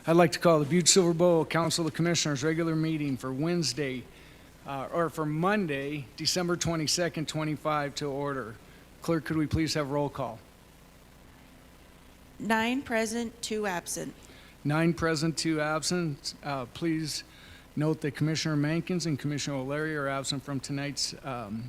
I'd like to call the Butte-Silver Bowl Council of Commissioners regular meeting for Monday, December 22nd, 25 to order. Clerk, could we please have roll call? 9 present, 2 absent. 9 present, 2 absent. Please note that Commissioner Mankins and Commissioner O'Leary are absent from tonight's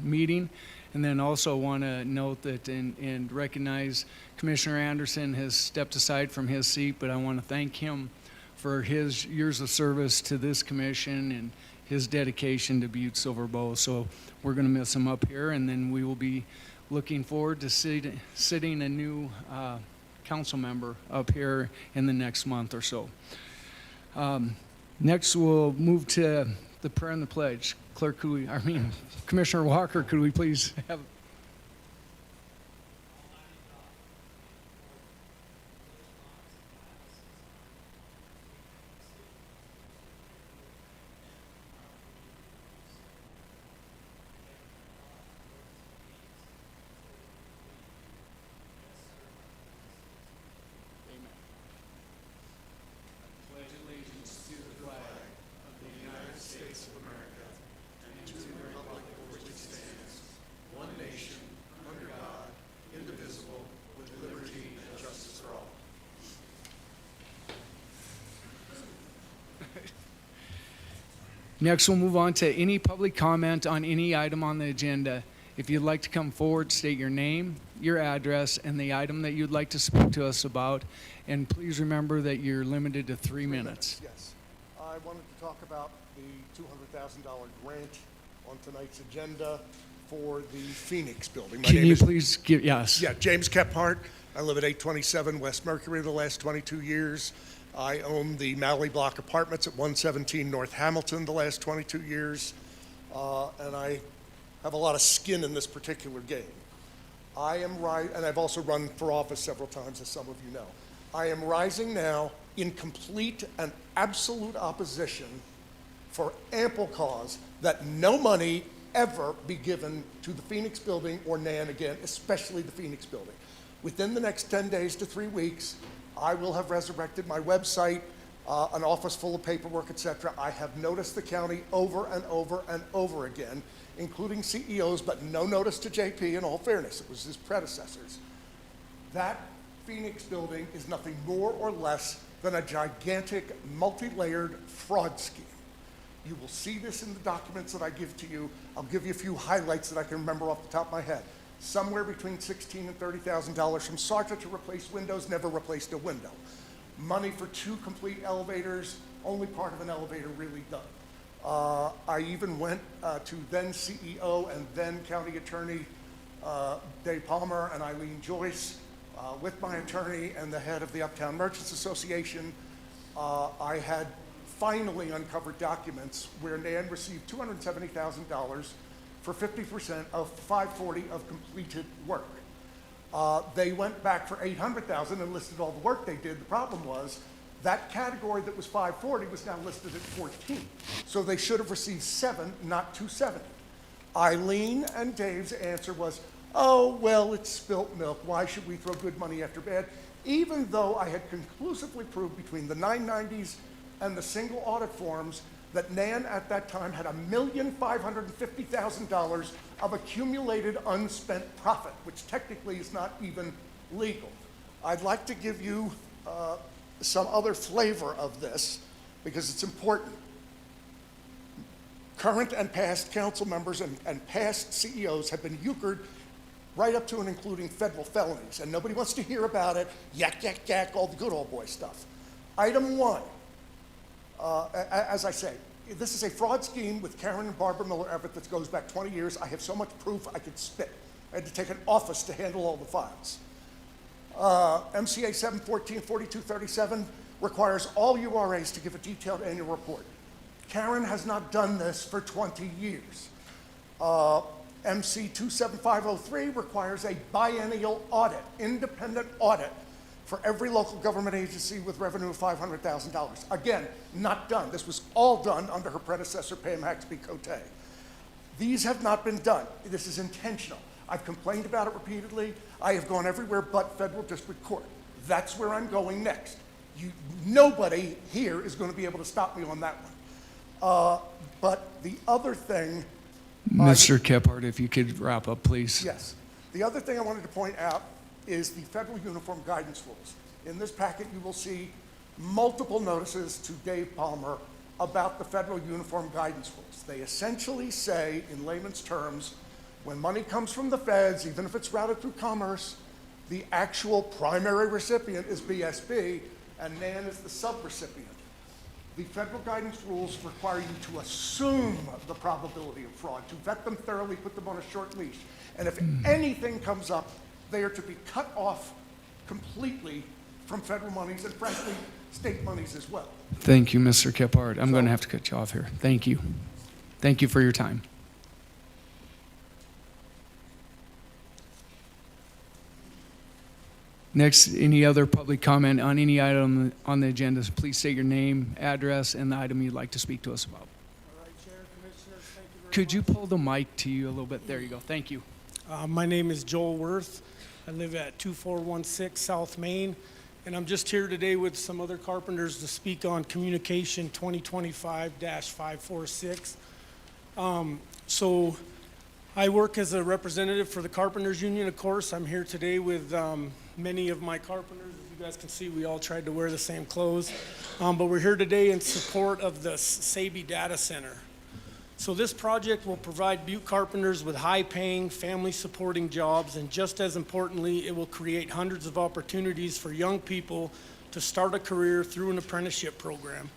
meeting. And then also want to note that and recognize Commissioner Anderson has stepped aside from his seat, but I want to thank him for his years of service to this commission and his dedication to Butte-Silver Bowl. So we're going to miss him up here, and then we will be looking forward to sitting a new council member up here in the next month or so. Next, we'll move to the prayer and the pledge. Clerk, Commissioner Walker, could we please have? Next, we'll move on to any public comment on any item on the agenda. If you'd like to come forward, state your name, your address, and the item that you'd like to speak to us about. And please remember that you're limited to 3 minutes. Yes. I wanted to talk about the $200,000 grant on tonight's agenda for the Phoenix building. Can you please give, yes. Yeah, James Kephart. I live at 827 West Mercury the last 22 years. I own the Malley Block Apartments at 117 North Hamilton the last 22 years. And I have a lot of skin in this particular game. And I've also run for office several times, as some of you know. I am rising now in complete and absolute opposition for ample cause that no money ever be given to the Phoenix building or NAN again, especially the Phoenix building. Within the next 10 days to 3 weeks, I will have resurrected my website, an office full of paperwork, etc. I have noticed the county over and over and over again, including CEOs, but no notice to JP in all fairness. It was his predecessors. That Phoenix building is nothing more or less than a gigantic, multi-layered fraud scheme. You will see this in the documents that I give to you. I'll give you a few highlights that I can remember off the top of my head. Somewhere between $16,000 and $30,000 from Sartre to replace windows, never replaced a window. Money for 2 complete elevators, only part of an elevator really done. I even went to then CEO and then County Attorney Dave Palmer and Eileen Joyce with my attorney and the head of the Uptown Merchants Association. I had finally uncovered documents where NAN received $270,000 for 50% of 540 of completed work. They went back for 800,000 and listed all the work they did. The problem was that category that was 540 was now listed at 14. So they should have received 7, not 270. Eileen and Dave's answer was, oh, well, it's spilt milk. Why should we throw good money after bad? Even though I had conclusively proved between the 990s and the single audit forms that NAN at that time had $1,550,000 of accumulated unspent profit, which technically is not even legal. I'd like to give you some other flavor of this because it's important. Current and past council members and past CEOs have been euchred right up to and including federal felonies, and nobody wants to hear about it, yak, yak, yak, all the good old boy stuff. Item 1. As I say, this is a fraud scheme with Karen and Barbara Miller-Everett that goes back 20 years. I have so much proof I could spit. I had to take an office to handle all the files. MCA 714-4237 requires all URAs to give a detailed annual report. Karen has not done this for 20 years. MC 27503 requires a biennial audit, independent audit, for every local government agency with revenue of $500,000. Again, not done. This was all done under her predecessor, Pam Haxby-Cote. These have not been done. This is intentional. I've complained about it repeatedly. I have gone everywhere but federal district court. That's where I'm going next. Nobody here is going to be able to stop me on that one. But the other thing, Mr. Kephart, if you could wrap up, please. yes, the other thing I wanted to point out is the federal uniform guidance rules. In this packet, you will see multiple notices to Dave Palmer about the federal uniform guidance rules. They essentially say, in layman's terms, when money comes from the feds, even if it's routed through commerce, the actual primary recipient is BSB, and NAN is the subrecipient. The federal guidance rules require you to assume the probability of fraud, to vet them thoroughly, put them on a short leash. And if anything comes up, they are to be cut off completely from federal monies and frankly, state monies as well. Thank you, Mr. Kephart. I'm going to have to cut you off here. Thank you. Thank you for your time. Next, any other public comment on any item on the agenda, please state your name, address, and the item you'd like to speak to us about. All right, Chair, Commissioners, thank you very much. Could you pull the mic to you a little bit? There you go. Thank you. My name is Joel Worth. I live at 2416 South Main, and I'm just here today with some other carpenters to speak on Communication 2025-546. So I work as a representative for the Carpenters Union, of course. I'm here today with many of my carpenters. As you guys can see, we all tried to wear the same clothes. But we're here today in support of the Saby Data Center. So this project will provide Butte carpenters with high-paying, family-supporting jobs, and just as importantly, it will create hundreds of opportunities for young people to start a career through an apprenticeship program.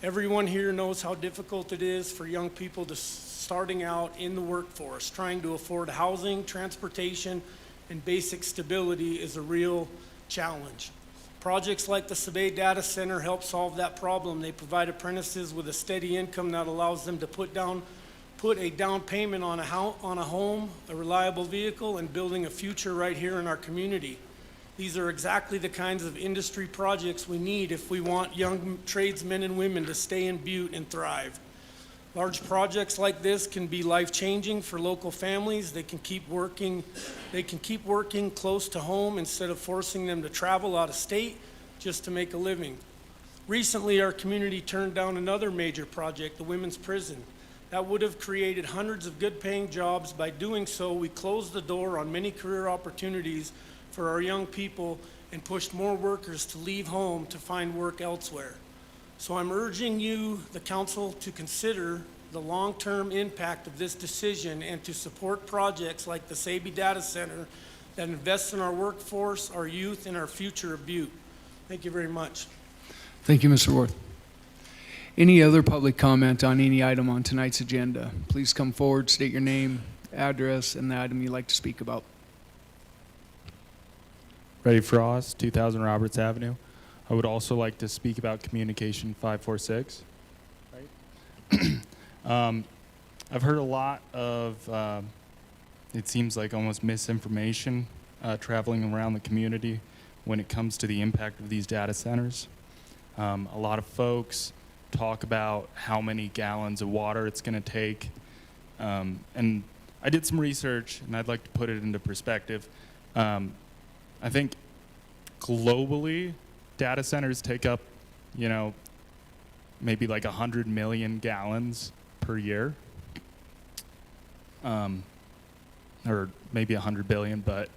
Everyone here knows how difficult it is for young people to starting out in the workforce. Trying to afford housing, transportation, and basic stability is a real challenge. Projects like the Saby Data Center help solve that problem. They provide apprentices with a steady income that allows them to put a down payment on a home, a reliable vehicle, and building a future right here in our community. These are exactly the kinds of industry projects we need if we want young tradesmen and women to stay in Butte and thrive. Large projects like this can be life-changing for local families. They can keep working close to home instead of forcing them to travel out of state just to make a living. Recently, our community turned down another major project, the women's prison. That would have created hundreds of good-paying jobs. By doing so, we closed the door on many career opportunities for our young people and pushed more workers to leave home to find work elsewhere. So I'm urging you, the council, to consider the long-term impact of this decision and to support projects like the Saby Data Center that invest in our workforce, our youth, and our future of Butte. Thank you very much. Thank you, Mr. Worth. Any other public comment on any item on tonight's agenda? Please come forward, state your name, address, and the item you'd like to speak about. Ray Frost, 2000 Roberts Avenue. I would also like to speak about Communication 546. Right? I've heard a lot of, it seems like almost misinformation traveling around the community when it comes to the impact of these data centers. A lot of folks talk about how many gallons of water it's going to take. And I did some research, and I'd like to put it into perspective. I think globally, data centers take up, maybe like 100 million gallons per year. Or maybe 100 billion, but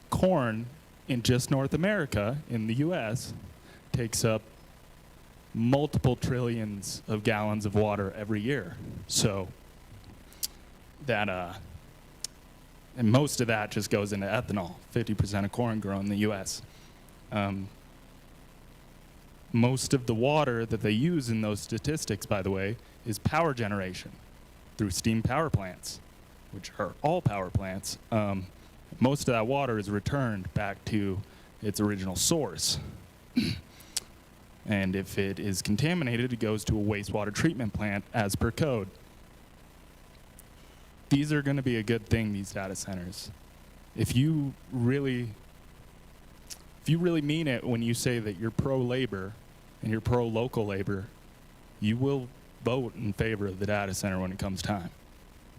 corn in just North America, in the US, takes up multiple trillions of gallons of water every year. So that, and most of that just goes into ethanol, 50% of corn grown in the US. Most of the water that they use in those statistics, by the way, is power generation through steam power plants, which are all power plants. Most of that water is returned back to its original source. And if it is contaminated, it goes to a wastewater treatment plant as per code. These are going to be a good thing, these data centers. If you really mean it when you say that you're pro-labor and you're pro-local labor, you will vote in favor of the data center when it comes time.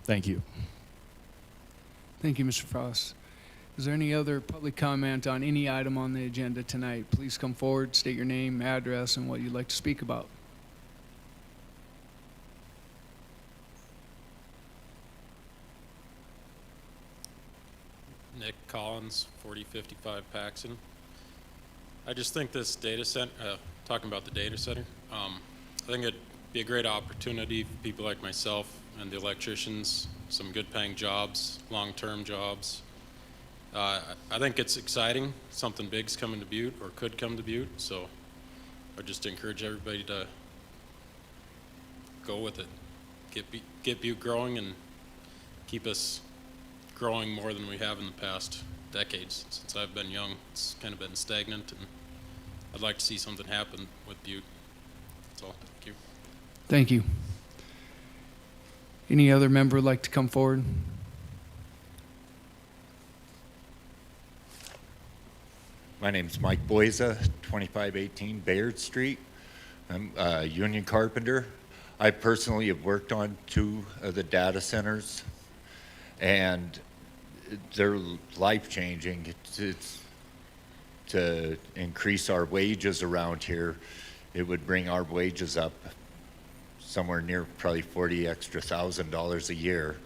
Thank you. Thank you, Mr. Frost. Is there any other public comment on any item on the agenda tonight? Please come forward, state your name, address, and what you'd like to speak about. Nick Collins, 4055 Paxton. I just think this data center, talking about the data center, I think it'd be a great opportunity for people like myself and the electricians, some good paying jobs, long-term jobs. I think it's exciting. Something big's coming to Butte or could come to Butte, so I just encourage everybody to go with it. Get Butte growing and keep us growing more than we have in the past decades. Since I've been young, it's kind of been stagnant, and I'd like to see something happen with Butte. That's all. Thank you. Thank you. Any other member would like to come forward? My name's Mike Boyza, 2518 Bayard Street. I'm a union carpenter. I personally have worked on 2 of the data centers, and they're life-changing. It's to increase our wages around here. It would bring our wages up somewhere near probably $40,000 a year.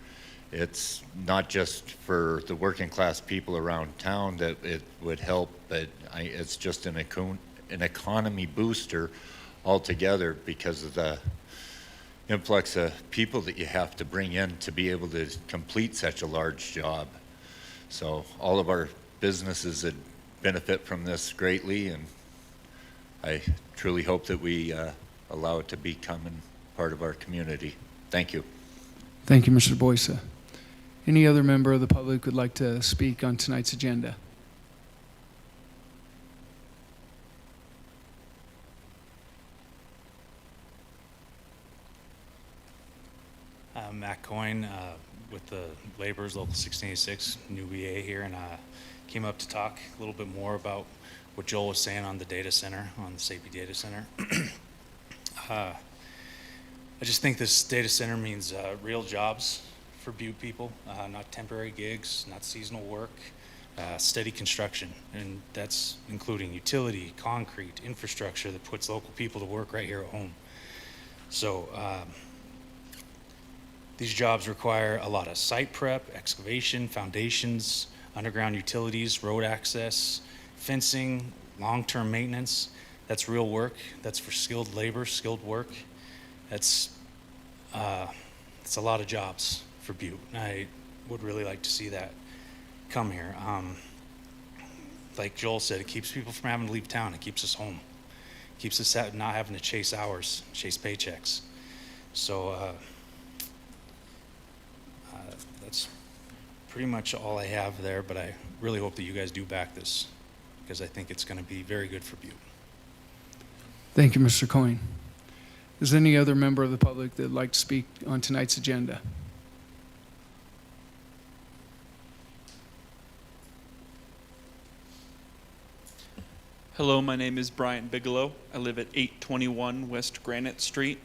It's not just for the working class people around town that it would help, but it's just an economy booster altogether because of the influx of people that you have to bring in to be able to complete such a large job. So all of our businesses would benefit from this greatly, and I truly hope that we allow it to become part of our community. Thank you. Thank you, Mr. Boysa. Any other member of the public would like to speak on tonight's agenda? I'm Matt Coyne with the Laborers Local 1686, new BA here, and came up to talk a little bit more about what Joel was saying on the data center, on the SAPI data center. I just think this data center means real jobs for Butte people, not temporary gigs, not seasonal work, steady construction, and that's including utility, concrete, infrastructure that puts local people to work right here at home. So these jobs require a lot of site prep, excavation, foundations, underground utilities, road access, fencing, long-term maintenance. That's real work. That's for skilled labor, skilled work. It's a lot of jobs for Butte. I would really like to see that come here. Like Joel said, it keeps people from having to leave town. It keeps us home. It keeps us not having to chase hours, chase paychecks. So that's pretty much all I have there, but I really hope that you guys do back this because I think it's going to be very good for Butte. Thank you, Mr. Coyne. Is there any other member of the public that would like to speak on tonight's agenda? Hello, my name is Brian Bigelow. I live at 821 West Granite Street.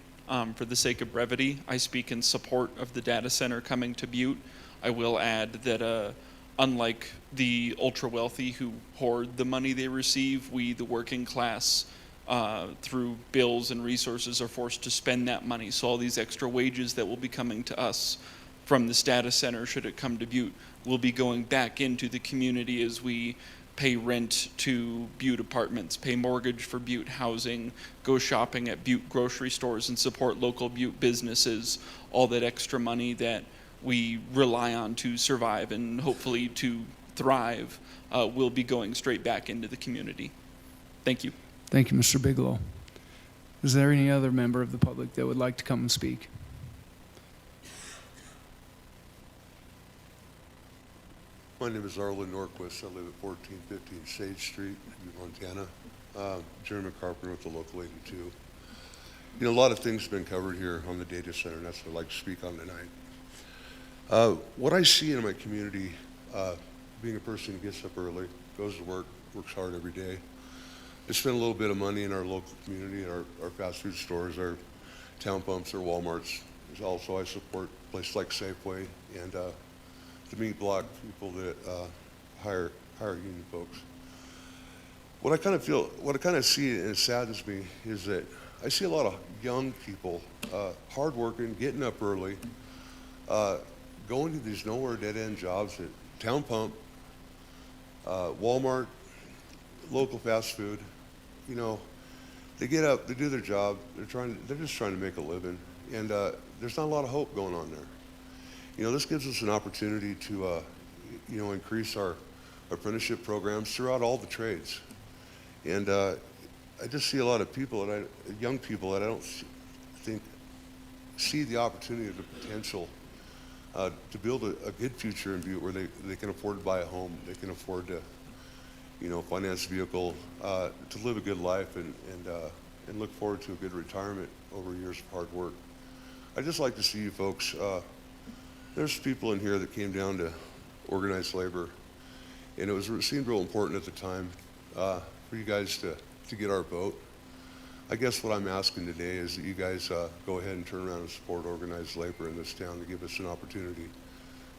For the sake of brevity, I speak in support of the data center coming to Butte. I will add that unlike the ultra-wealthy who hoard the money they receive, we, the working class, through bills and resources, are forced to spend that money. So all these extra wages that will be coming to us from this data center, should it come to Butte, will be going back into the community as we pay rent to Butte apartments, pay mortgage for Butte housing, go shopping at Butte grocery stores and support local Butte businesses. All that extra money that we rely on to survive and hopefully to thrive will be going straight back into the community. Thank you. Thank you, Mr. Bigelow. Is there any other member of the public that would like to come and speak? My name is Arlen Norquist. I live at 1415 Sage Street, Butte, Montana. Journeyman carpenter with the local 82. You know, a lot of things have been covered here on the data center, and that's what I'd like to speak on tonight. What I see in my community, being a person who gets up early, goes to work, works hard every day, I spend a little bit of money in our local community, our fast food stores, our town pumps, our Walmarts. There's also, I support places like Safeway and the meat block people that hire union folks. What I kind of see, and it saddens me, is that I see a lot of young people, hardworking, getting up early, going to these nowhere dead-end jobs at Town Pump, Walmart, local fast food. You know, they get up, they do their job, they're just trying to make a living, and there's not a lot of hope going on there. You know, this gives us an opportunity to, you know, increase our apprenticeship programs throughout all the trades. And I just see a lot of people, young people that I don't think see the opportunity or the potential to build a good future in Butte where they can afford to buy a home, they can afford to, you know, finance a vehicle, to live a good life and look forward to a good retirement over years of hard work. I'd just like to see you folks, there's people in here that came down to organized labor, and it seemed real important at the time for you guys to get our vote. I guess what I'm asking today is that you guys go ahead and turn around and support organized labor in this town to give us an opportunity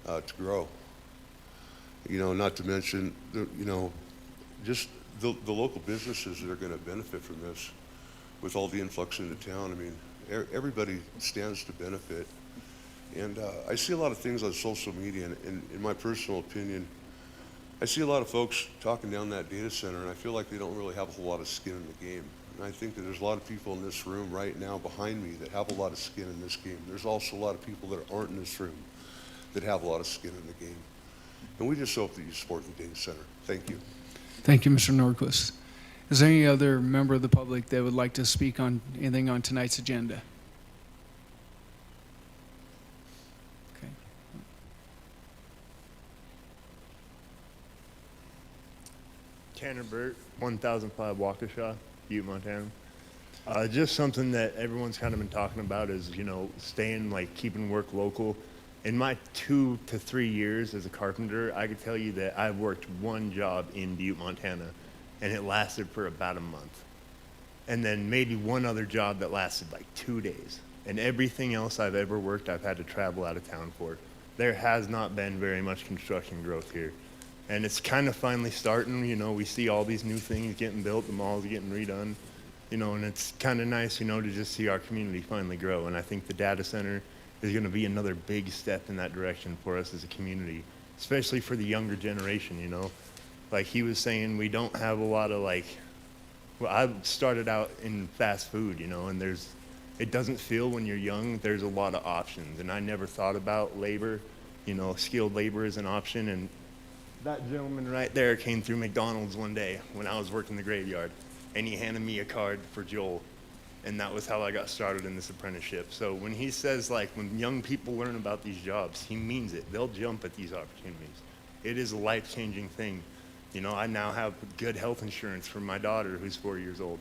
to grow. You know, not to mention, you know, just the local businesses that are going to benefit from this with all the influx into town. I mean, everybody stands to benefit. And I see a lot of things on social media, and in my personal opinion, I see a lot of folks talking down that data center, and I feel like they don't really have a whole lot of skin in the game. And I think that there's a lot of people in this room right now behind me that have a lot of skin in this game. There's also a lot of people that aren't in this room that have a lot of skin in the game. And we just hope that you support the data center. Thank you. Thank you, Mr. Nordquist. Is there any other member of the public that would like to speak on anything on tonight's agenda? Okay. Tanner Burt, 1005 Waukesha, Butte, Montana. Just something that everyone's kind of been talking about is, you know, keeping work local. In my 2 to 3 years as a carpenter, I could tell you that I've worked one job in Butte, Montana, and it lasted for about a month. And then maybe one other job that lasted like 2 days. And everything else I've ever worked, I've had to travel out of town for. There has not been very much construction growth here. And it's kind of finally starting, you know, we see all these new things getting built, the malls getting redone, you know, and it's kind of nice, you know, to just see our community finally grow. And I think the data center is going to be another big step in that direction for us as a community, especially for the younger generation, you know. Like he was saying, we don't have a lot of well, I started out in fast food, you know, and it doesn't feel when you're young, there's a lot of options. And I never thought about labor, you know, skilled labor is an option. And that gentleman right there came through McDonald's one day when I was working the graveyard, and he handed me a card for Joel. And that was how I got started in this apprenticeship. So when he says, when young people learn about these jobs, he means it. They'll jump at these opportunities. It is a life-changing thing. You know, I now have good health insurance for my daughter who's 4 years old.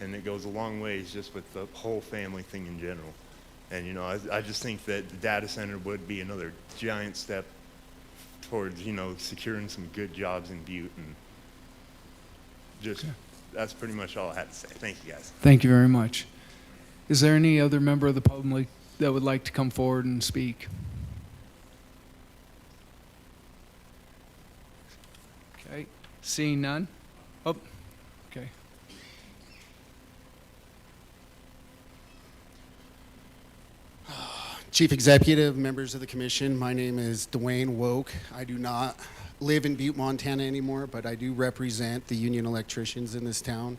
And it goes a long ways just with the whole family thing in general. And, you know, I just think that the data center would be another giant step towards, you know, securing some good jobs in Butte. And just, that's pretty much all I had to say. Thank you, guys. Thank you very much. Is there any other member of the public that would like to come forward and speak? Okay, seeing none? Oh, okay. Chief Executive, members of the commission, my name is Dwayne Woke. I do not live in Butte, Montana anymore, but I do represent the union electricians in this town.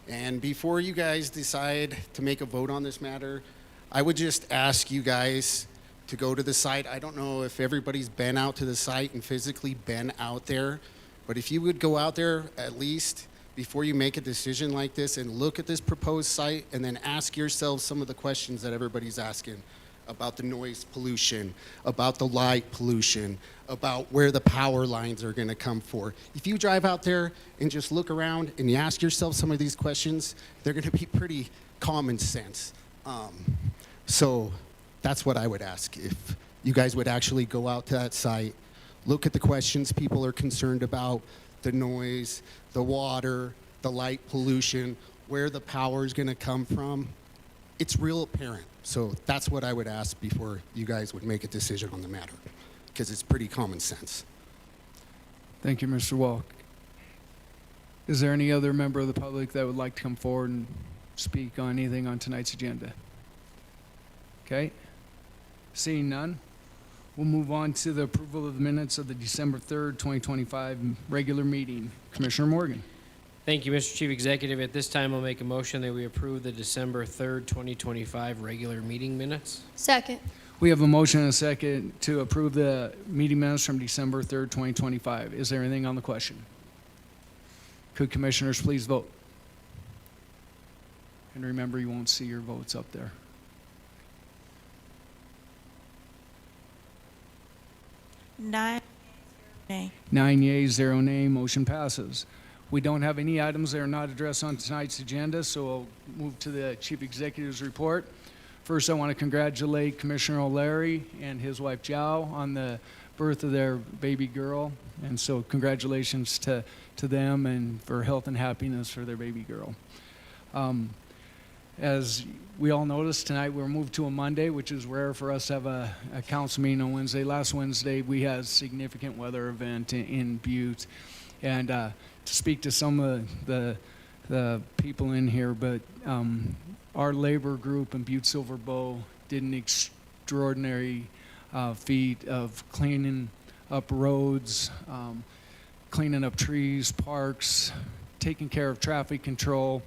And before you guys decide to make a vote on this matter, I would just ask you guys to go to the site. I don't know if everybody's been out to the site and physically been out there, but if you would go out there at least before you make a decision like this and look at this proposed site and then ask yourselves some of the questions that everybody's asking about the noise pollution, about the light pollution, about where the power lines are going to come for. If you drive out there and just look around and you ask yourself some of these questions, they're going to be pretty common sense. So that's what I would ask. If you guys would actually go out to that site, look at the questions people are concerned about, the noise, the water, the light pollution, where the power is going to come from. It's real apparent. So that's what I would ask before you guys would make a decision on the matter, because it's pretty common sense. Thank you, Mr. Walk. Is there any other member of the public that would like to come forward and speak on anything on tonight's agenda? Okay. Seeing none, we'll move on to the approval of the minutes of the December 3rd, 2025 regular meeting. Commissioner Morgan. Thank you, Mr. Chief Executive. At this time, I'll make a motion that we approve the December 3rd, 2025 regular meeting minutes. Second. We have a motion and a second to approve the meeting minutes from December 3rd, 2025. Is there anything on the question? Could commissioners please vote? And remember, you won't see your votes up there. Nine, nay. 9 yeas, 0 nay, motion passes. We don't have any items that are not addressed on tonight's agenda, so I'll move to the Chief Executive's report. First, I want to congratulate Commissioner O'Leary and his wife Jow on the birth of their baby girl. And so congratulations to them and for health and happiness for their baby girl. As we all noticed, tonight we're moved to a Monday, which is rare for us to have a council meeting on Wednesday. Last Wednesday, we had a significant weather event in Butte. And to speak to some of the people in here, but our labor group in Butte-Silver did an extraordinary feat of cleaning up roads, cleaning up trees, parks, taking care of traffic control.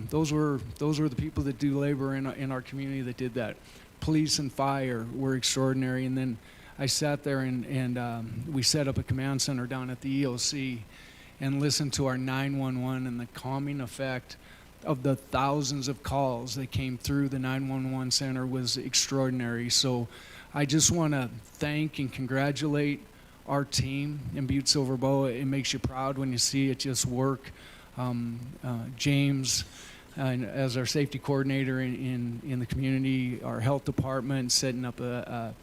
Those were the people that do labor in our community that did that. Police and fire were extraordinary. And then I sat there and we set up a command center down at the EOC and listened to our 911, and the calming effect of the thousands of calls that came through the 911 center was extraordinary. So I just want to thank and congratulate our team in Butte-Silver. It makes you proud when you see it just work. James, as our safety coordinator in the community, our health department, setting up a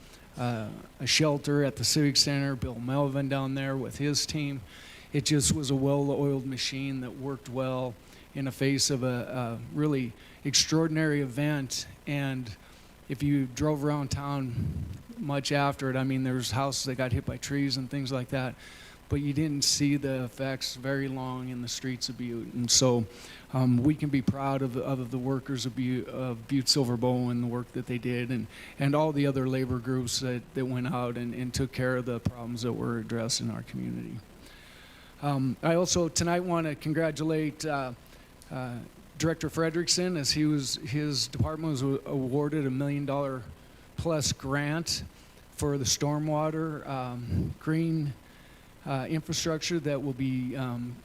shelter at the Civic Center, Bill Melvin down there with his team. It just was a well-oiled machine that worked well in the face of a really extraordinary event. And if you drove around town much after it, I mean, there's houses that got hit by trees and things like that, but you didn't see the effects very long in the streets of Butte. And so we can be proud of the workers of Butte-Silver and the work that they did, and all the other labor groups that went out and took care of the problems that were addressed in our community. I also tonight want to congratulate Director Frederickson, as his department was awarded $1 million plus grant for the stormwater green infrastructure that will be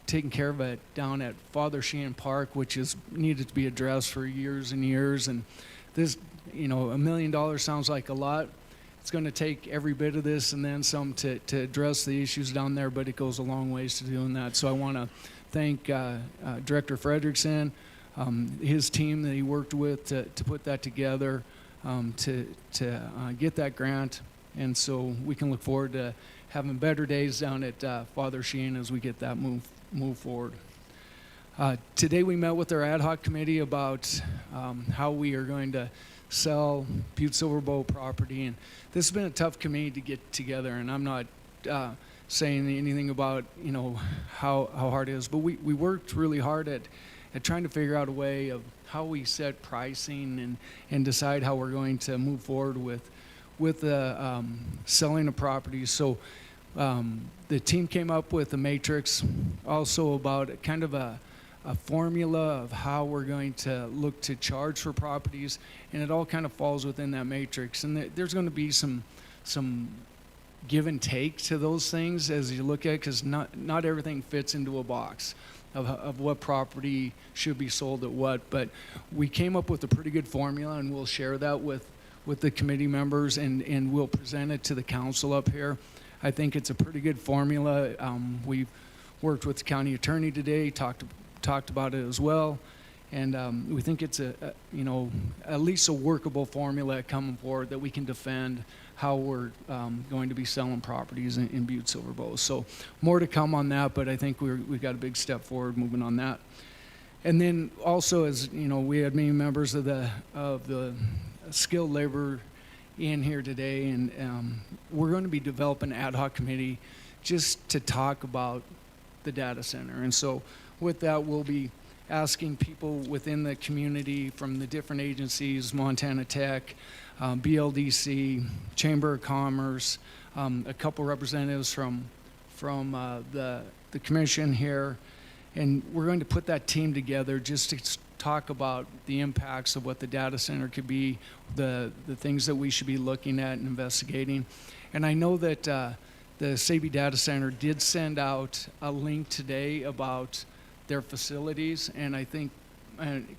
taken care of down at Father Sheehan Park, which is needed to be addressed for years and years. And this, $1 million sounds like a lot. It's going to take every bit of this and then some to address the issues down there, but it goes a long ways to doing that. So I want to thank Director Frederickson, his team that he worked with to put that together, to get that grant. And so we can look forward to having better days down at Father Sheehan as we get that move forward. Today we met with our ad hoc committee about how we are going to sell Butte-Silver property, and this has been a tough committee to get together, and I'm not saying anything about how hard it is, but we worked really hard at trying to figure out a way of how we set pricing and decide how we're going to move forward with the selling of properties. So the team came up with a matrix also about kind of a formula of how we're going to look to charge for properties, and it all kind of falls within that matrix. And there's going to be some give and take to those things as you look at it, because not everything fits into a box of what property should be sold at what. But we came up with a pretty good formula, and we'll share that with the committee members, and we'll present it to the council up here. I think it's a pretty good formula. We've worked with the county attorney today, talked about it as well, and we think it's at least a workable formula coming forward that we can defend how we're going to be selling properties in Butte-Silver. So more to come on that, but I think we've got a big step forward moving on that. And then also, as we had many members of the skilled labor in here today, and we're going to be developing an ad hoc committee just to talk about the data center. And so with that, we'll be asking people within the community from the different agencies, Montana Tech, BLDC, Chamber of Commerce, a couple representatives from the commission here. And we're going to put that team together just to talk about the impacts of what the data center could be, the things that we should be looking at and investigating. And I know that the Sabi Data Center did send out a link today about their facilities, and I think,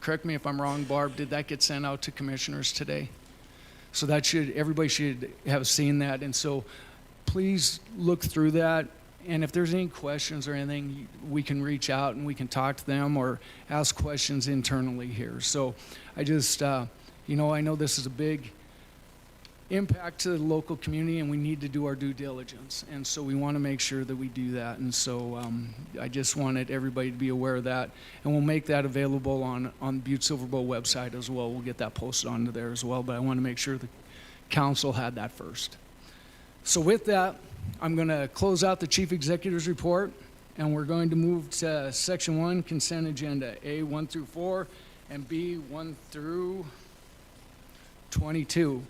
correct me if I'm wrong, Barb, did that get sent out to commissioners today? So that everybody should have seen that, and so please look through that, and if there's any questions or anything, we can reach out and we can talk to them or ask questions internally here. So I just, I know this is a big impact to the local community, and we need to do our due diligence, and so we want to make sure that we do that. And so I just wanted everybody to be aware of that, and we'll make that available on Butte-Silver website as well. We'll get that posted onto there as well, but I want to make sure the council had that first. So with that, I'm going to close out the chief executive's report, and we're going to move to section 1, consent agenda, A 1 through 4 and B 1 through 22.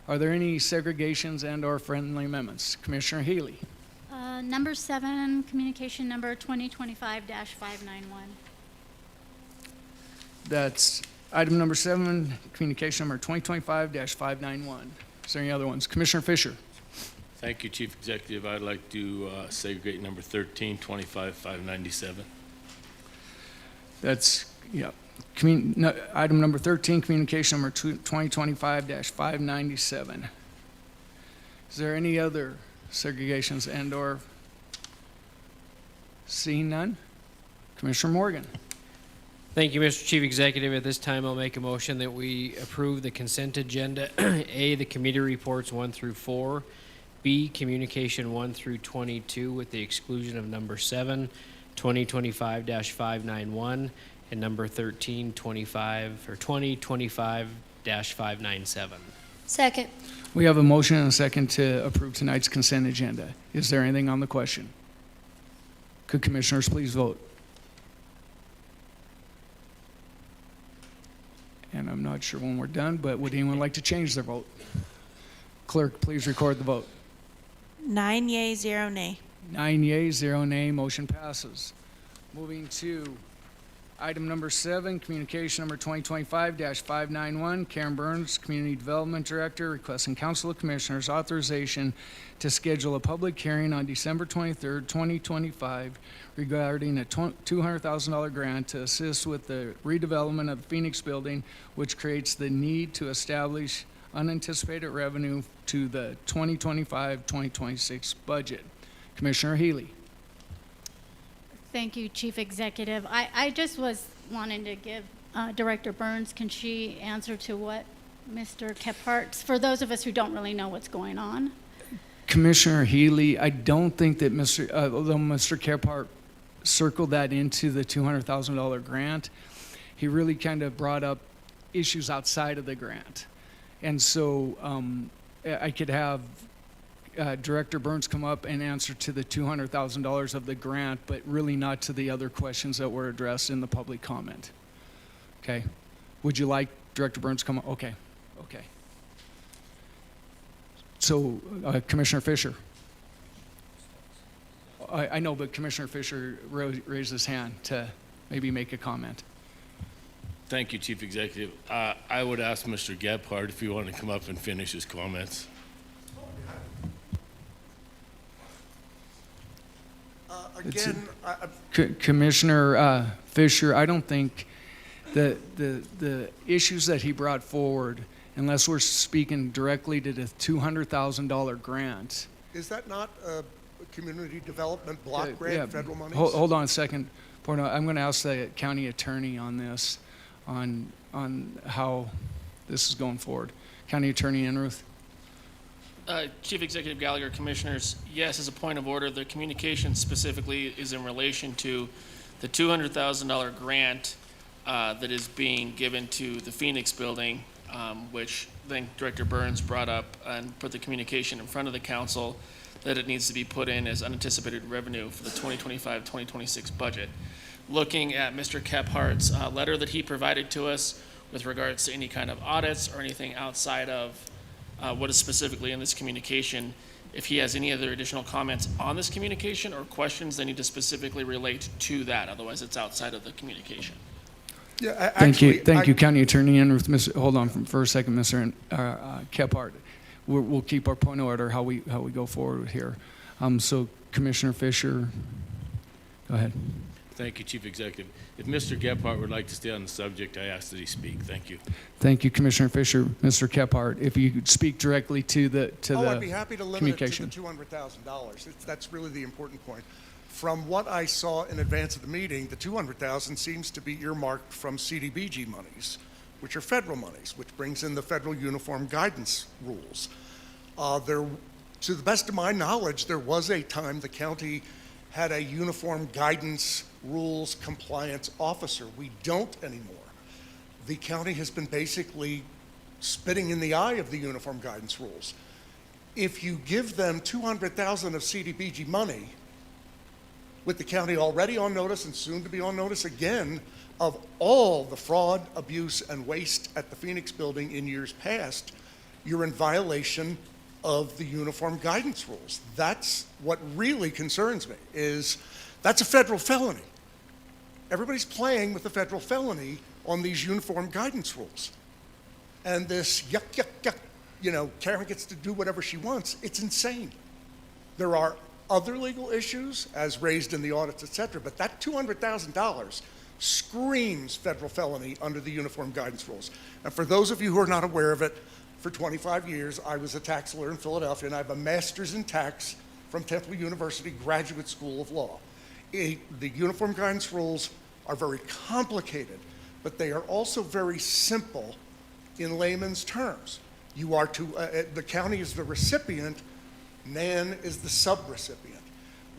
Are there any segregations and/or friendly amendments? Commissioner Healy. Number 7, communication number 2025-591. That's item number 7, communication number 2025-591. Is there any other ones? Commissioner Fisher. Thank you, Chief Executive. I'd like to segregate number 13, 25-597. That's, yeah. Item number 13, communication number 2025-597. Is there any other segregations and/or? Seeing none? Commissioner Morgan. Thank you, Mr. Chief Executive. At this time, I'll make a motion that we approve the consent agenda. A, the committee reports 1 through 4. B, communication 1 through 22 with the exclusion of number 7, 2025-591, and number 13, 2025-597. Second. We have a motion and a second to approve tonight's consent agenda. Is there anything on the question? Could commissioners please vote? And I'm not sure when we're done, but would anyone like to change their vote? Clerk, please record the vote. 9 yea, 0 nay. 9 yea, 0 nay, motion passes. Moving to item number 7, communication number 2025-591, Karen Burns, Community Development Director, requesting Council of Commissioners authorization to schedule a public hearing on December 23rd, 2025 regarding a $200,000 grant to assist with the redevelopment of the Phoenix Building, which creates the need to establish unanticipated revenue to the 2025-2026 budget. Commissioner Healy. Thank you, Chief Executive. I just was wanting to give Director Burns, can she answer to what Mr. Kephart, for those of us who don't really know what's going on? Commissioner Healy, I don't think that although Mr. Kephart circled that into the $200,000 grant, he really kind of brought up issues outside of the grant. And so I could have Director Burns come up and answer to the $200,000 of the grant, but really not to the other questions that were addressed in the public comment. Okay? Would you like Director Burns to come up? Okay. Okay. So, Commissioner Fisher. I know, but Commissioner Fisher raised his hand to maybe make a comment. Thank you, Chief Executive. I would ask Mr. Gebhardt if he wanted to come up and finish his comments. Again, Commissioner Fisher, I don't think the issues that he brought forward, unless we're speaking directly to the $200,000 grant. is that not a community development block grant, Yeah, federal money? Hold on a second. I'm going to ask the county attorney on this, on how this is going forward. County Attorney Enruth. Chief Executive Gallagher, Commissioners, yes, as a point of order, the communication specifically is in relation to the $200,000 grant that is being given to the Phoenix Building which I think Director Burns brought up and put the communication in front of the council that it needs to be put in as unanticipated revenue for the 2025-2026 budget. Looking at Mr. Kephart's letter that he provided to us with regards to any kind of audits or anything outside of what is specifically in this communication, if he has any other additional comments on this communication or questions, they need to specifically relate to that. Otherwise, it's outside of the communication. Yeah, Thank you, actually, thank you, County Attorney Enruth. Hold on for a second, Mr. Kephart. We'll keep our point of order how we go forward here. So Commissioner Fisher, go ahead. Thank you, Chief Executive. If Mr. Gephardt would like to stay on the subject, I ask that he speak. Thank you. Thank you, Commissioner Fisher. Mr. Kephart, if you could speak directly to the I'd be happy to limit it to communication. the $200,000. That's really the important point. From what I saw in advance of the meeting, the $200,000 seems to be earmarked from CDBG monies, which are federal monies, which brings in the federal uniform guidance rules. To the best of my knowledge, there was a time the county had a uniform guidance rules compliance officer. We don't anymore. The county has been basically spitting in the eye of the uniform guidance rules. If you give them $200,000 of CDBG money, with the county already on notice and soon to be on notice again of all the fraud, abuse, and waste at the Phoenix building in years past, you're in violation of the uniform guidance rules. That's what really concerns me, is that's a federal felony. Everybody's playing with the federal felony on these uniform guidance rules. And this yuck, yuck, yuck, Karen gets to do whatever she wants, it's insane. There are other legal issues as raised in the audits, et cetera, but that $200,000 screams federal felony under the uniform guidance rules. And for those of you who are not aware of it, for 25 years, I was a tax lawyer in Philadelphia, and I have a master's in tax from Temple University Graduate School of Law. The uniform guidance rules are very complicated, but they are also very simple in layman's terms. You are to, the county is the recipient, NAN is the sub-recipient.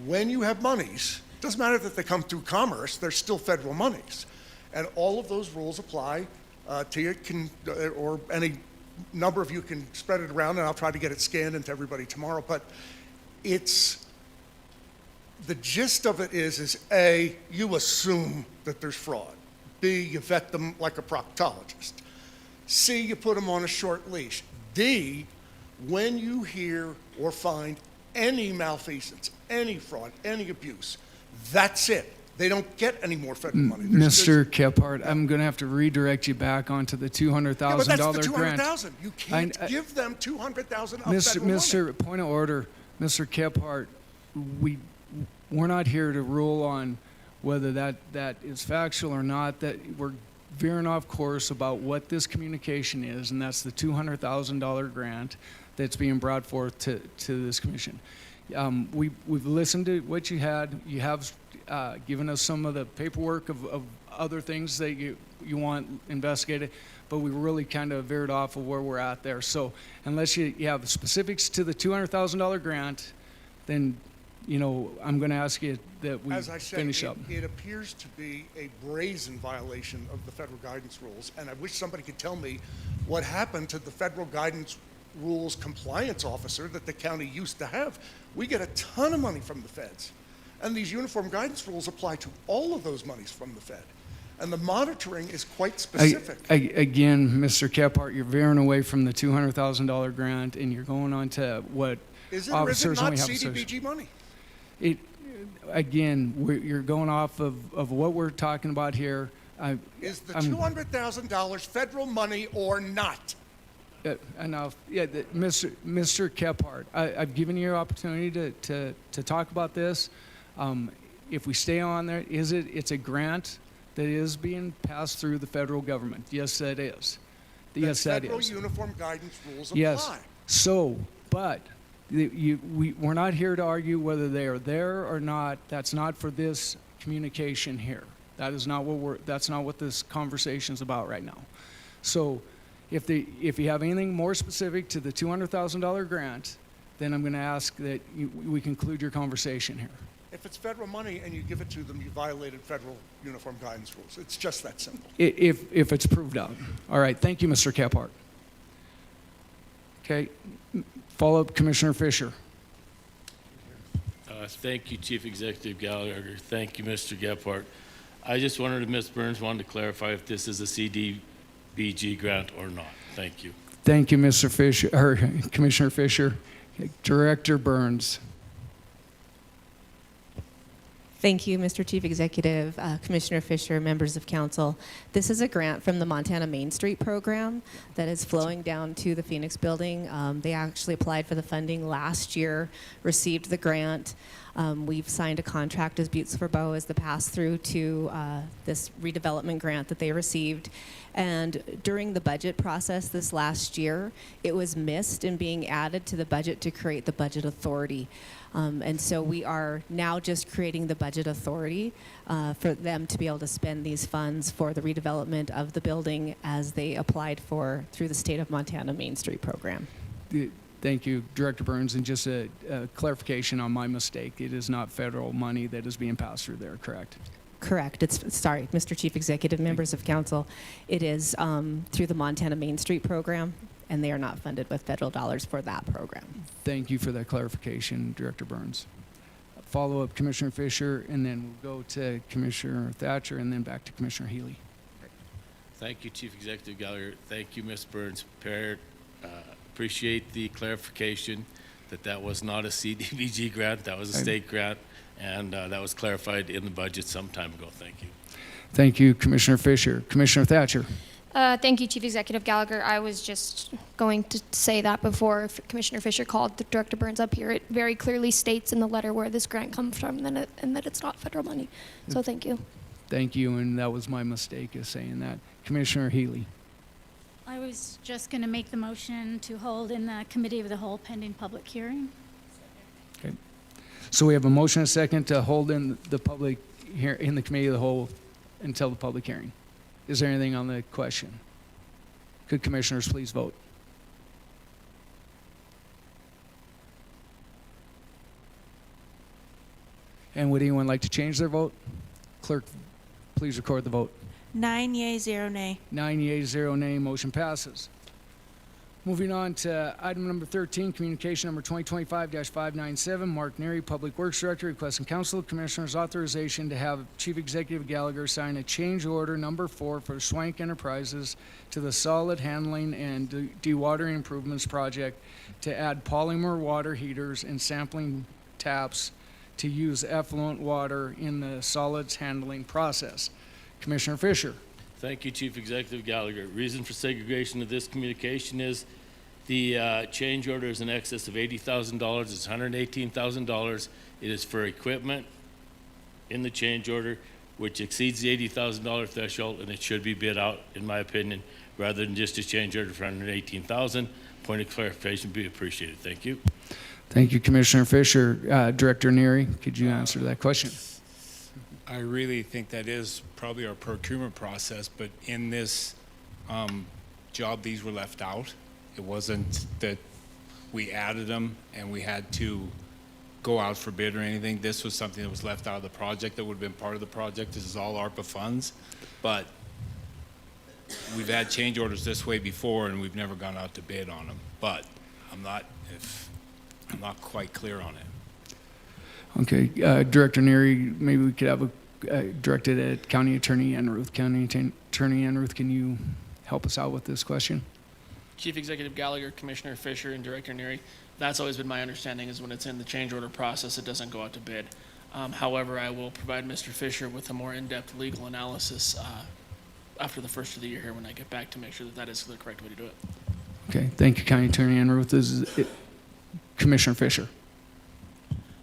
When you have monies, it doesn't matter that they come through commerce, they're still federal monies. And all of those rules apply to you, or any number of you can spread it around, and I'll try to get it scanned into everybody tomorrow. But it's, the gist of it is A, you assume that there's fraud. B, you vet them like a proctologist. C, you put them on a short leash. D, when you hear or find any malfeasance, any fraud, any abuse, that's it. They don't get any more federal money. Mr. Kephart, I'm going to have to redirect you back onto the $200,000 yeah, but that's the grant. $200,000. You can't give them $200,000 of federal Mr. money. Point of order, Mr. Kephart, we're not here to rule on whether that is factual or not. That we're veering off course about what this communication is, and that's the $200,000 grant that's being brought forth to this commission. We've listened to what you had. You have given us some of the paperwork of other things that you want investigated, but we really kind of veered off of where we're at there. So unless you have specifics to the $200,000 grant, then I'm going to ask you that we As I said, finish up. It appears to be a brazen violation of the federal guidance rules, and I wish somebody could tell me what happened to the federal guidance rules compliance officer that the county used to have. We get a ton of money from the feds, and these uniform guidance rules apply to all of those monies from the Fed, and the monitoring is quite specific. Again, Mr. Kephart, you're veering away from the $200,000 grant, and you're going on to what Is it or is it officers not only have CDBG money? You're going off of what we're talking about here. Is the $200,000 federal money or not? Enough. Yeah, Mr. Kephart, I've given you an opportunity to talk about this. If we stay on there, it's a grant that is being passed through the federal government. Yes, that is. Yes, that is. Federal uniform guidance rules apply. Yes. So, but we're not here to argue whether they are there or not. That's not for this communication here. That is not that's not what this conversation is about right now. So if you have anything more specific to the $200,000 grant, then I'm going to ask that we conclude your conversation here. If it's federal money and you give it to them, you violated federal uniform guidance rules. It's just that simple. If it's proved out. All right, thank you, Mr. Kephart. Okay, follow-up, Commissioner Fisher. Thank you, Chief Executive Gallagher. Thank you, Mr. Gephardt. I just wondered if Ms. Burns wanted to clarify if this is a CDBG grant or not. Thank you. Thank you, Mr. Fisher, or Commissioner Fisher. Director Burns. Thank you, Mr. Chief Executive, Commissioner Fisher, members of council. This is a grant from the Montana Main Street program that is flowing down to the Phoenix building. They actually applied for the funding last year, received the grant. We've signed a contract as Butte-Silver as the pass-through to this redevelopment grant that they received. And during the budget process this last year, it was missed in being added to the budget to create the budget authority. And so we are now just creating the budget authority for them to be able to spend these funds for the redevelopment of the building as they applied for through the state of Montana Main Street program. Thank you, Director Burns. And just a clarification on my mistake. It is not federal money that is being passed through there, correct? Correct. Sorry, Mr. Chief Executive, members of council. It is through the Montana Main Street program, and they are not funded with federal dollars for that program. Thank you for that clarification, Director Burns. Follow-up, Commissioner Fisher, and then we'll go to Commissioner Thatcher, and then back to Commissioner Healy. Thank you, Chief Executive Gallagher. Thank you, Ms. Burns. Appreciate the clarification that that was not a CDBG grant, that was a state grant, and that was clarified in the budget some time ago. Thank you. Thank you, Commissioner Fisher. Commissioner Thatcher. Thank you, Chief Executive Gallagher. I was just going to say that before Commissioner Fisher called Director Burns up here. It very clearly states in the letter where this grant comes from and that it's not federal money. So thank you. Thank you, and that was my mistake of saying that. Commissioner Healy. I was just going to make the motion to hold in the committee of the whole pending public hearing. Okay. So we have a motion and a second to hold in the public in the committee of the whole until the public hearing. Is there anything on the question? Could commissioners please vote? And would anyone like to change their vote? Clerk, please record the vote. 9 yea, 0 nay. 9 yeas, 0 nay, motion passes. Moving on to item number 13, communication number 2025-597, Mark Neary, Public Works Director, requesting Council of Commissioners authorization to have Chief Executive Gallagher sign a change order number 4 for Swank Enterprises to the solid handling and dewatering improvements project to add polymer water heaters and sampling taps to use effluent water in the solids handling process. Commissioner Fisher. Thank you, Chief Executive Gallagher. Reason for segregation of this communication is the change order is in excess of $80,000. It's $118,000. It is for equipment in the change order, which exceeds the $80,000 threshold, and it should be bid out, in my opinion, rather than just a change order for $118,000. Point of clarification be appreciated. Thank you. Thank you, Commissioner Fisher. Director Neary, could you answer that question? I really think that is probably our procurement process, but in this job, these were left out. It wasn't that we added them and we had to go out for bid or anything. This was something that was left out of the project that would have been part of the project. This is all ARPA funds, but we've had change orders this way before and we've never gone out to bid on them, but I'm not quite clear on it. Okay, Director Neary, maybe we could have directed at County Attorney Enruth. County Attorney Enruth, can you help us out with this question? Chief Executive Gallagher, Commissioner Fisher, and Director Neary, that's always been my understanding is when it's in the change order process, it doesn't go out to bid. However, I will provide Mr. Fisher with a more in-depth legal analysis after the first of the year here when I get back to make sure that that is the correct way to do it. Okay, thank you, County Attorney Enruth. This is it. Commissioner Fisher.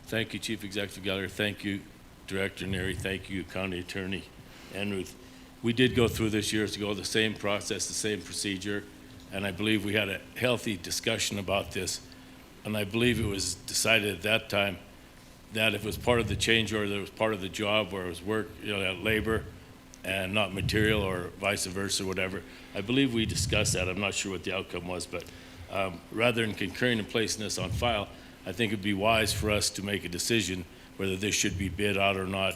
Thank you, Chief Executive Gallagher. Thank you, Director Neary. Thank you, County Attorney Enruth. We did go through this years ago, the same process, the same procedure, and I believe we had a healthy discussion about this. And I believe it was decided at that time that if it was part of the change order, that it was part of the job where it was work, labor and not material or vice versa, whatever. I believe we discussed that. I'm not sure what the outcome was, but rather than concurring and placing this on file, I think it'd be wise for us to make a decision whether this should be bid out or not,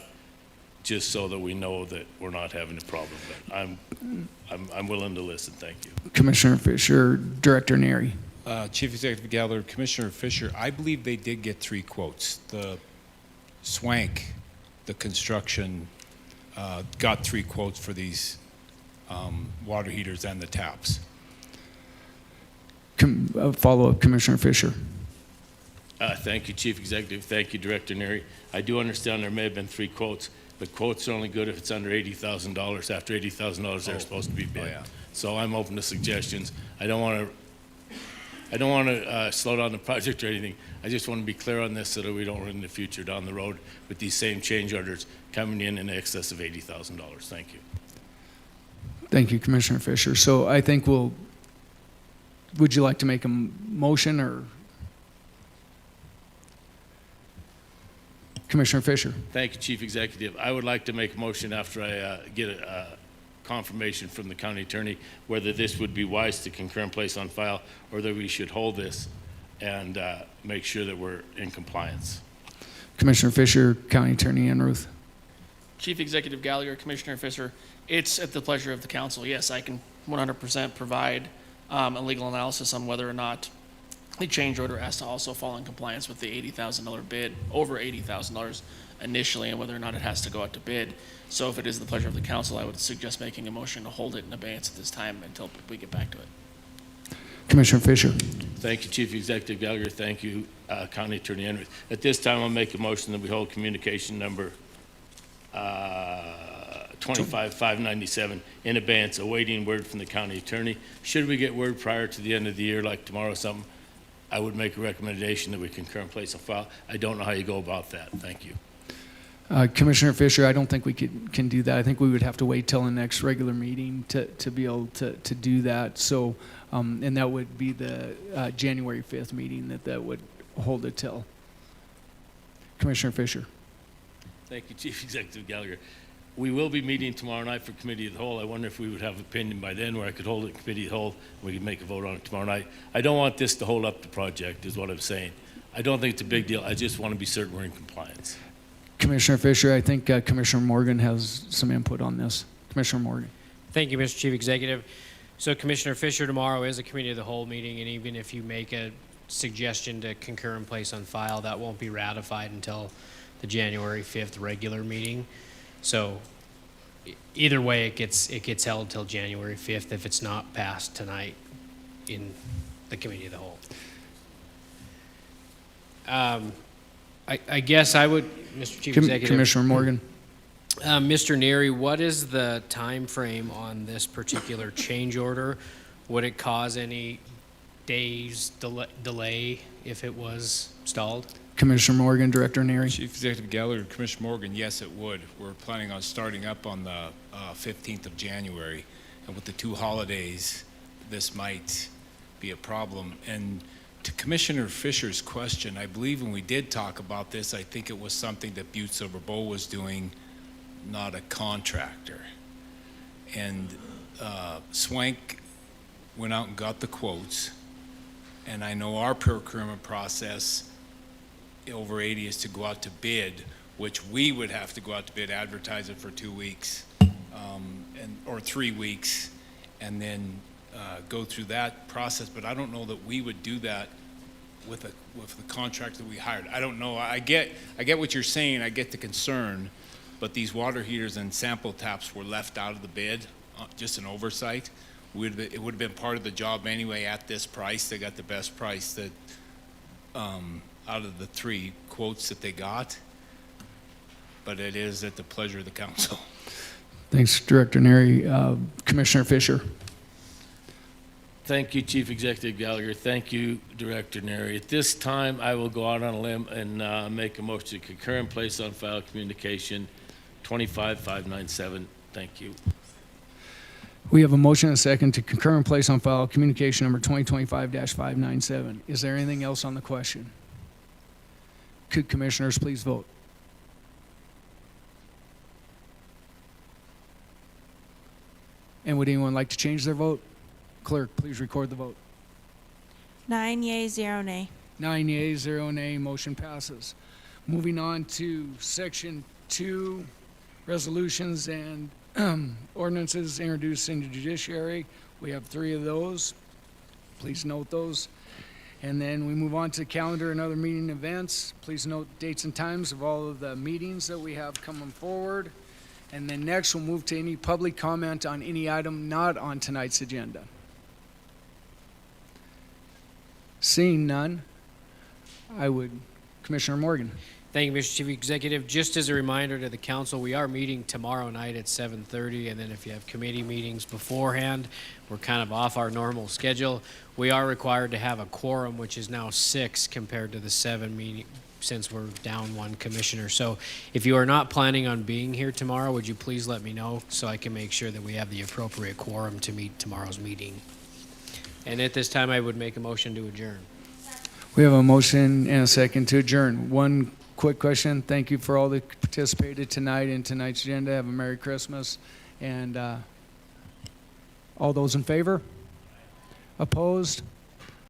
just so that we know that we're not having a problem. But I'm willing to listen. Thank you. Commissioner Fisher, Director Neri. Chief Executive Gallagher, Commissioner Fisher, I believe they did get 3 quotes. The Swank, the construction, got 3 quotes for these water heaters and the taps. Follow-up, Commissioner Fisher. Thank you, Chief Executive. Thank you, Director Neri. I do understand there may have been 3 quotes, but quotes are only good if it's under $80,000. After $80,000, they're supposed to be bid. yeah. So I'm open to suggestions. I don't want to slow down the project or anything. I just want to be clear on this so that we don't run in the future down the road with these same change orders coming in excess of $80,000. Thank you. Thank you, Commissioner Fisher. So I think would you like to make a motion, or? Commissioner Fisher. Thank you, Chief Executive. I would like to make a motion after I get a confirmation from the county attorney whether this would be wise to concur and place on file, or that we should hold this and make sure that we're in compliance. Commissioner Fisher, County Attorney Enruth. Chief Executive Gallagher, Commissioner Fisher, it's at the pleasure of the council. Yes, I can 100% provide a legal analysis on whether or not the change order has to also fall in compliance with the $80,000 bid, over $80,000 initially, and whether or not it has to go out to bid. So if it is the pleasure of the council, I would suggest making a motion to hold it in abeyance at this time until we get back to it. Commissioner Fisher. Thank you, Chief Executive Gallagher. Thank you, County Attorney Enright. At this time, I'll make a motion that we hold communication number 25597 in abeyance, awaiting word from the county attorney. Should we get word prior to the end of the year, like tomorrow or something, I would make a recommendation that we concur and place on file. I don't know how you go about that. Thank you. Commissioner Fisher, I don't think we can do that. I think we would have to wait till the next regular meeting to be able to do that. So, and that would be the January 5th meeting that would hold it till. Commissioner Fisher. Thank you, Chief Executive Gallagher. We will be meeting tomorrow night for Committee of the Whole. I wonder if we would have opinion by then where I could hold it in Committee of the Whole and we could make a vote on it tomorrow night. I don't want this to hold up the project, is what I'm saying. I don't think it's a big deal. I just want to be certain we're in compliance. Commissioner Fisher, I think Commissioner Morgan has some input on this. Commissioner Morgan. Thank you, Mr. Chief Executive. So Commissioner Fisher, tomorrow is a Committee of the Whole meeting, and even if you make a suggestion to concur and place on file, that won't be ratified until the January 5th regular meeting. So either way, it gets held till January 5th if it's not passed tonight in the Committee of the Whole. I guess I would, Mr. Chief Executive. Commissioner Morgan. Mr. Neary, what is the time frame on this particular change order? Would it cause any days delay if it was stalled? Commissioner Morgan, Director Neary. Chief Executive Gallagher, Commissioner Morgan, yes, it would. We're planning on starting up on the 15th of January. And with the 2 holidays, this might be a problem. And to Commissioner Fisher's question, I believe when we did talk about this, I think it was something that Butte-Silver was doing, not a contractor. And Swank went out and got the quotes. And I know our procurement process over 80 is to go out to bid, which we would have to go out to bid, advertise it for 2 weeks or 3 weeks, and then go through that process. But I don't know that we would do that with the contract that we hired. I don't know. I get what you're saying. I get the concern, but these water heaters and sample taps were left out of the bid, just an oversight. It would have been part of the job anyway at this price. They got the best price that out of the 3 quotes that they got, but it is at the pleasure of the council. Thanks, Director Neary. Commissioner Fisher. Thank you, Chief Executive Gallagher. Thank you, Director Neary. At this time, I will go out on a limb and make a motion to concur and place on file communication 25597. Thank you. We have a motion and a second to concur and place on file communication number 2025-597. Is there anything else on the question? Could commissioners please vote? And would anyone like to change their vote? Clerk, please record the vote. 9 yea, 0 nay. 9 yeas, 0 nay, motion passes. Moving on to Section 2, resolutions and ordinances introduced into judiciary. We have 3 of those. Please note those. And then we move on to calendar and other meeting events. Please note dates and times of all of the meetings that we have coming forward. And then next, we'll move to any public comment on any item not on tonight's agenda. Seeing none, Commissioner Morgan. Thank you, Mr. Chief Executive. Just as a reminder to the council, we are meeting tomorrow night at 7:30, and then if you have committee meetings beforehand, we're kind of off our normal schedule. We are required to have a quorum, which is now 6 compared to the 7 meeting, since we're down 1 commissioner. So if you are not planning on being here tomorrow, would you please let me know so I can make sure that we have the appropriate quorum to meet tomorrow's meeting? And at this time, I would make a motion to adjourn. We have a motion and a second to adjourn. One quick question. Thank you for all that participated tonight in tonight's agenda. Have a Merry Christmas. And all those in favor? Opposed?